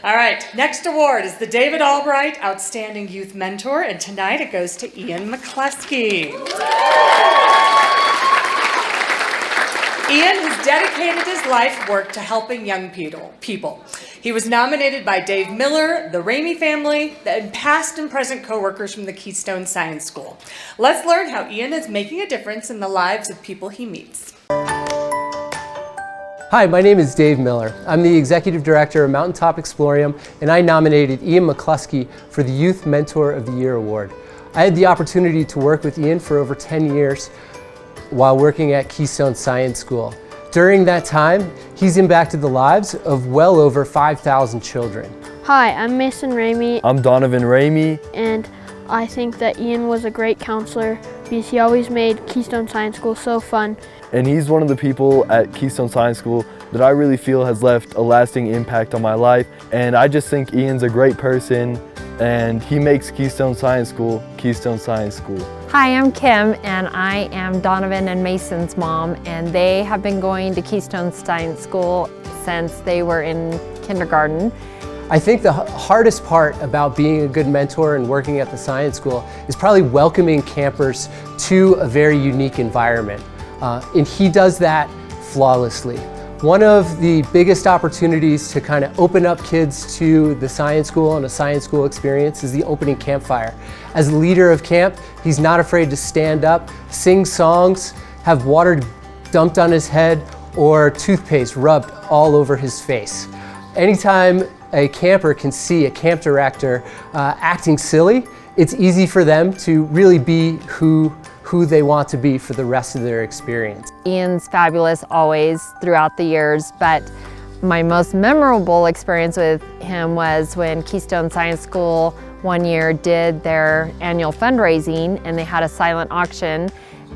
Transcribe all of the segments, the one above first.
All right, next award is the David Olbright Outstanding Youth Mentor, and tonight it goes to Ian McCluskie. Ian has dedicated his life work to helping young people. He was nominated by Dave Miller, the Ramey family, and past and present co-workers from the Keystone Science School. Let's learn how Ian is making a difference in the lives of people he meets. Hi, my name is Dave Miller. I'm the Executive Director of Mountaintop Explorium, and I nominated Ian McCluskie for the Youth Mentor of the Year Award. I had the opportunity to work with Ian for over 10 years while working at Keystone Science School. During that time, he's impacted the lives of well over 5,000 children. Hi, I'm Mason Ramey. I'm Donovan Ramey. And I think that Ian was a great counselor because he always made Keystone Science School so fun. And he's one of the people at Keystone Science School that I really feel has left a lasting impact on my life. And I just think Ian's a great person, and he makes Keystone Science School Keystone Science School. Hi, I'm Kim, and I am Donovan and Mason's mom, and they have been going to Keystone Science School since they were in kindergarten. I think the hardest part about being a good mentor and working at the science school is probably welcoming campers to a very unique environment. And he does that flawlessly. One of the biggest opportunities to kind of open up kids to the science school and a science school experience is the opening campfire. As a leader of camp, he's not afraid to stand up, sing songs, have water dumped on his head, or toothpaste rubbed all over his face. Anytime a camper can see a camp director acting silly, it's easy for them to really be who they want to be for the rest of their experience. Ian's fabulous always throughout the years, but my most memorable experience with him was when Keystone Science School one year did their annual fundraising, and they had a silent auction,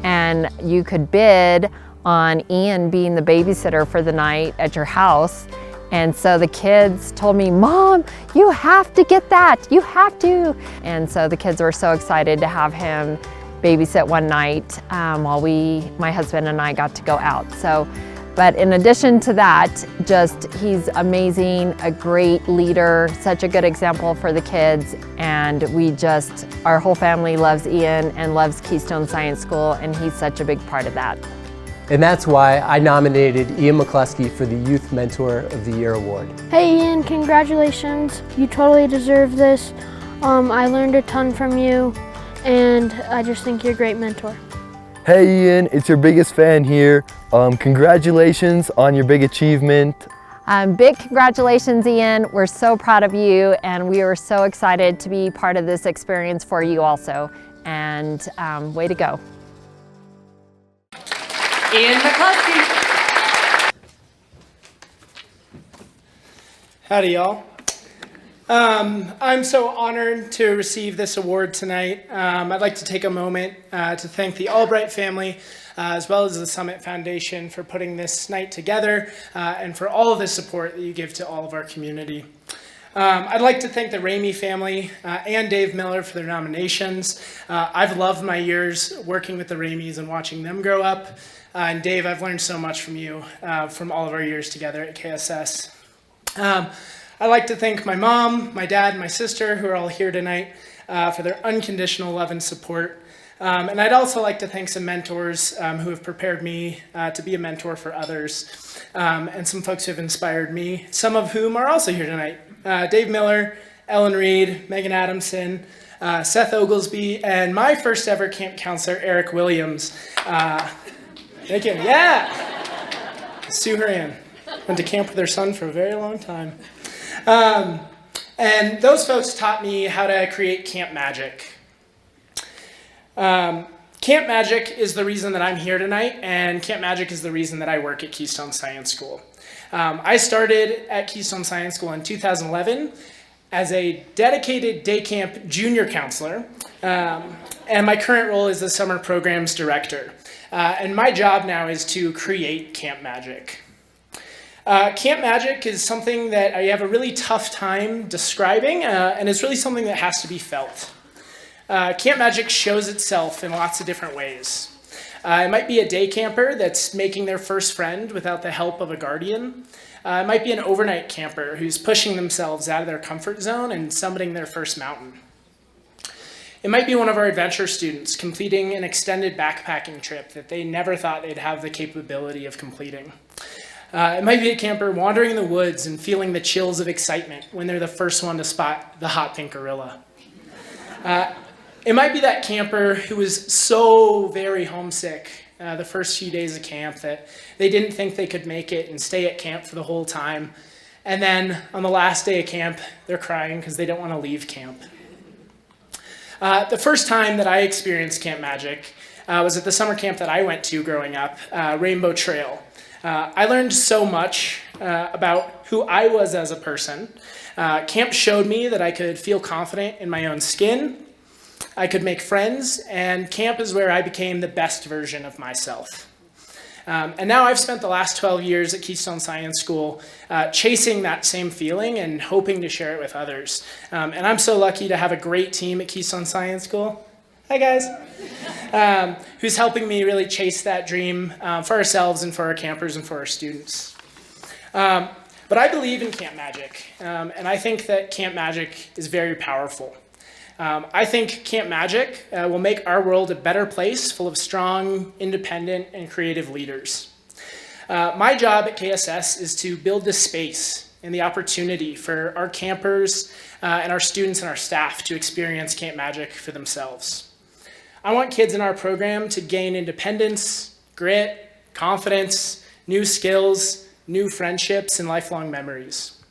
and you could bid on Ian being the babysitter for the night at your house. And so the kids told me, "Mom, you have to get that, you have to." And so the kids were so excited to have him babysit one night while my husband and I got to go out. But in addition to that, he's amazing, a great leader, such a good example for the kids. And our whole family loves Ian and loves Keystone Science School, and he's such a big part of that. And that's why I nominated Ian McCluskie for the Youth Mentor of the Year Award. Hey Ian, congratulations. You totally deserve this. I learned a ton from you, and I just think you're a great mentor. Hey Ian, it's your biggest fan here. Congratulations on your big achievement. Big congratulations, Ian. We're so proud of you, and we are so excited to be part of this experience for you also. And way to go. Ian McCluskie. Howdy, y'all. I'm so honored to receive this award tonight. I'd like to take a moment to thank the Olbright family, as well as the Summit Foundation, for putting this night together and for all of the support that you give to all of our community. I'd like to thank the Ramey family and Dave Miller for their nominations. I've loved my years working with the Rameys and watching them grow up. And Dave, I've learned so much from you from all of our years together at KSS. I'd like to thank my mom, my dad, and my sister, who are all here tonight, for their unconditional love and support. And I'd also like to thank some mentors who have prepared me to be a mentor for others, and some folks who have inspired me, some of whom are also here tonight. Dave Miller, Ellen Reed, Megan Adamson, Seth Oglesby, and my first ever camp counselor, Eric Williams. Thank you. Yeah! Sue Horan. Went to camp with her son for a very long time. And those folks taught me how to create camp magic. Camp magic is the reason that I'm here tonight, and camp magic is the reason that I work at Keystone Science School. I started at Keystone Science School in 2011 as a dedicated day camp junior counselor, and my current role is the summer programs director. And my job now is to create camp magic. Camp magic is something that I have a really tough time describing, and it's really something that has to be felt. Camp magic shows itself in lots of different ways. It might be a day camper that's making their first friend without the help of a guardian. It might be an overnight camper who's pushing themselves out of their comfort zone and summiting their first mountain. It might be one of our adventure students completing an extended backpacking trip that they never thought they'd have the capability of completing. It might be a camper wandering in the woods and feeling the chills of excitement when they're the first one to spot the hot pink gorilla. It might be that camper who was so very homesick the first few days of camp that they didn't think they could make it and stay at camp for the whole time. And then on the last day of camp, they're crying because they don't want to leave camp. The first time that I experienced Camp Magic was at the summer camp that I went to growing up, Rainbow Trail. I learned so much about who I was as a person. Camp showed me that I could feel confident in my own skin, I could make friends, and camp is where I became the best version of myself. And now I've spent the last 12 years at Keystone Science School chasing that same feeling and hoping to share it with others. And I'm so lucky to have a great team at Keystone Science School. Hi, guys. Who's helping me really chase that dream for ourselves and for our campers and for our students. But I believe in Camp Magic, and I think that Camp Magic is very powerful. I think Camp Magic will make our world a better place full of strong, independent, and creative leaders. My job at KSS is to build this space and the opportunity for our campers and our students and our staff to experience Camp Magic for themselves. I want kids in our program to gain independence, grit, confidence, new skills, new friendships, and lifelong memories.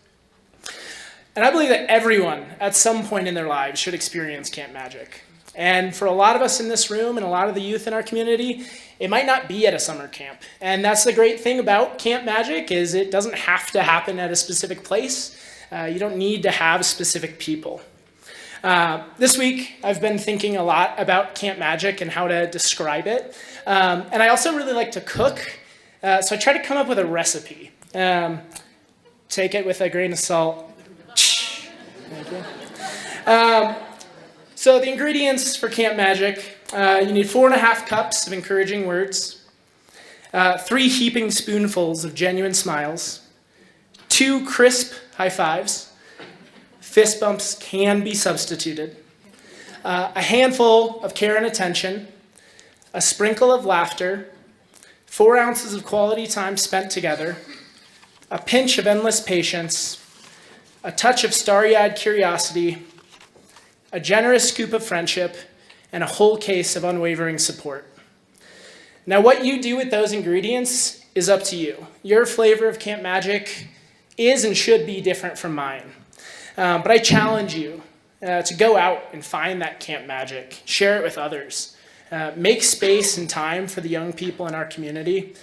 And I believe that everyone at some point in their lives should experience Camp Magic. And for a lot of us in this room and a lot of the youth in our community, it might not be at a summer camp. And that's the great thing about Camp Magic is it doesn't have to happen at a specific place. You don't need to have specific people. This week, I've been thinking a lot about Camp Magic and how to describe it. And I also really like to cook. So I try to come up with a recipe. Take it with a grain of salt. Thank you. So the ingredients for Camp Magic, you need 4.5 cups of encouraging words, 3 heaping spoonfuls of genuine smiles, 2 crisp high fives, fist bumps can be substituted, a handful of care and attention, a sprinkle of laughter, 4 ounces of quality time spent together, a pinch of endless patience, a touch of starry-eyed curiosity, a generous scoop of friendship, and a whole case of unwavering support. Now, what you do with those ingredients is up to you. Your flavor of Camp Magic is and should be different from mine. But I challenge you to go out and find that Camp Magic, share it with others, make space and time for the young people in our community.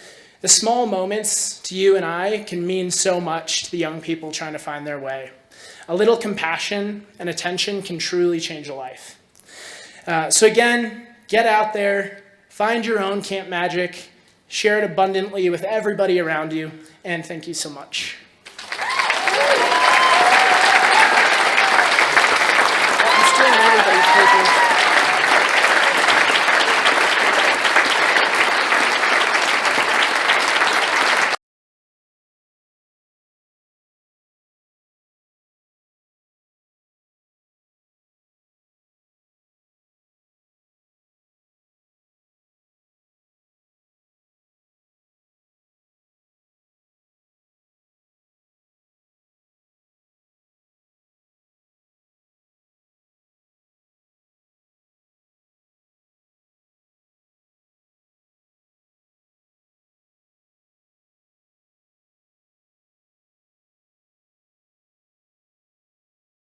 The small moments to you and I can mean so much to the young people trying to find their way. A little compassion and attention can truly change a life. So again, get out there, find your own Camp Magic, share it abundantly with everybody around you, and thank you so much.